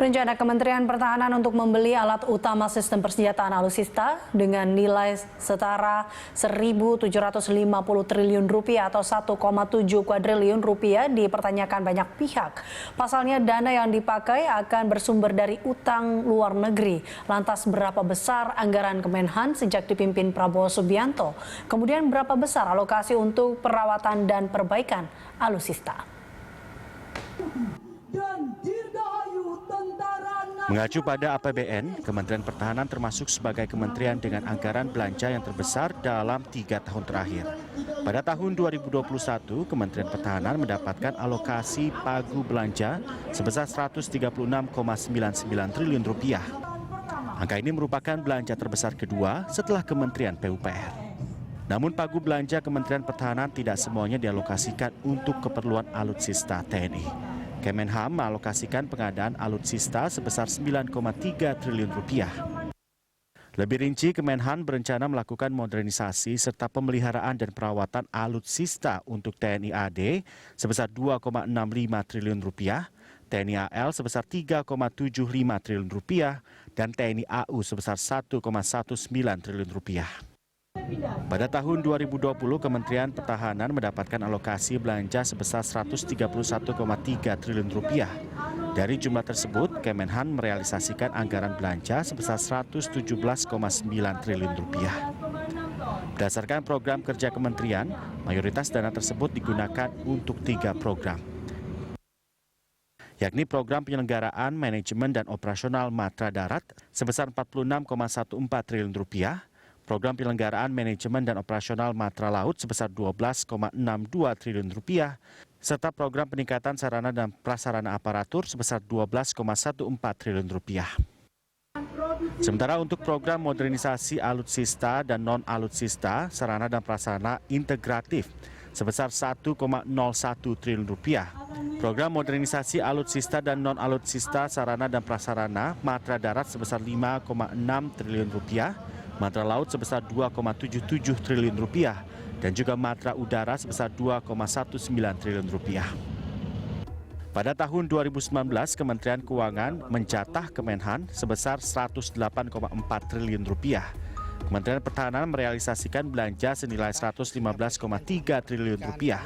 Rencana Kementerian Pertahanan untuk membeli alat utama sistem persenjataan alutsista dengan nilai setara 1.750 triliun rupiah atau 1,7 kuadriliun rupiah dipertanyakan banyak pihak. Pasalnya dana yang dipakai akan bersumber dari utang luar negeri. Lantas berapa besar anggaran Kemenhan sejak dipimpin Prabowo Subianto? Kemudian berapa besar alokasi untuk perawatan dan perbaikan alutsista? Mengacu pada APBN, Kementerian Pertahanan termasuk sebagai kementerian dengan anggaran belanja yang terbesar dalam 3 tahun terakhir. Pada tahun 2021, Kementerian Pertahanan mendapatkan alokasi pagu belanja sebesar 136,99 triliun rupiah. Angka ini merupakan belanja terbesar kedua setelah Kementerian PUPR. Namun pagu belanja Kementerian Pertahanan tidak semuanya dialokasikan untuk keperluan alutsista TNI. Kemenhan mengalokasikan pengadaan alutsista sebesar 9,3 triliun rupiah. Lebih rinci, Kemenhan berencana melakukan modernisasi serta pemeliharaan dan perawatan alutsista untuk TNI AD sebesar 2,65 triliun rupiah, TNI AL sebesar 3,75 triliun rupiah, dan TNI AU sebesar 1,19 triliun rupiah. Pada tahun 2020, Kementerian Pertahanan mendapatkan alokasi belanja sebesar 131,3 triliun rupiah. Dari jumlah tersebut, Kemenhan merealisasikan anggaran belanja sebesar 117,9 triliun rupiah. Berdasarkan program kerja kementerian, mayoritas dana tersebut digunakan untuk 3 program, yakni program penyelenggaraan, manajemen, dan operasional Matra Darat sebesar 46,14 triliun rupiah, program penyelenggaraan manajemen dan operasional Matra Laut sebesar 12,62 triliun rupiah, serta program peningkatan sarana dan prasarana aparatur sebesar 12,14 triliun rupiah. Sementara untuk program modernisasi alutsista dan non-alutsista sarana dan prasarana integratif sebesar 1,01 triliun rupiah, program modernisasi alutsista dan non-alutsista sarana dan prasarana Matra Darat sebesar 5,6 triliun rupiah, Matra Laut sebesar 2,77 triliun rupiah, dan juga Matra Udara sebesar 2,19 triliun rupiah. Pada tahun 2019, Kementerian Keuangan menjatah Kemenhan sebesar 108,4 triliun rupiah. Kementerian Pertahanan merealisasikan belanja senilai 115,3 triliun rupiah.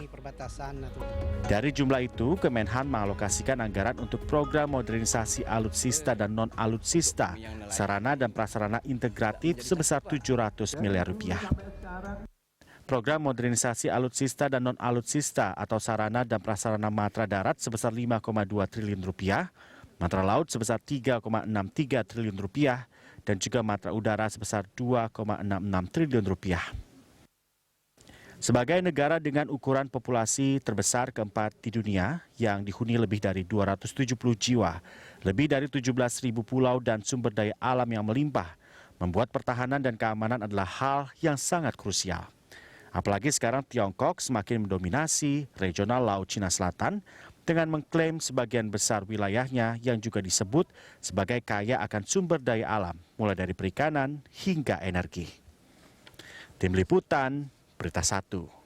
Dari jumlah itu, Kemenhan mengalokasikan anggaran untuk program modernisasi alutsista dan non-alutsista, sarana dan prasarana integratif sebesar 700 miliar rupiah. Program modernisasi alutsista dan non-alutsista atau sarana dan prasarana Matra Darat sebesar 5,2 triliun rupiah, Matra Laut sebesar 3,63 triliun rupiah, dan juga Matra Udara sebesar 2,66 triliun rupiah. Sebagai negara dengan ukuran populasi terbesar keempat di dunia yang dihuni lebih dari 270 jiwa, lebih dari 17.000 pulau dan sumber daya alam yang melimpah, membuat pertahanan dan keamanan adalah hal yang sangat krusial. Apalagi sekarang Tiongkok semakin mendominasi regional Laut Cina Selatan dengan mengklaim sebagian besar wilayahnya yang juga disebut sebagai kaya akan sumber daya alam, mulai dari perikanan hingga energi. Tim Liputan, Berita 1.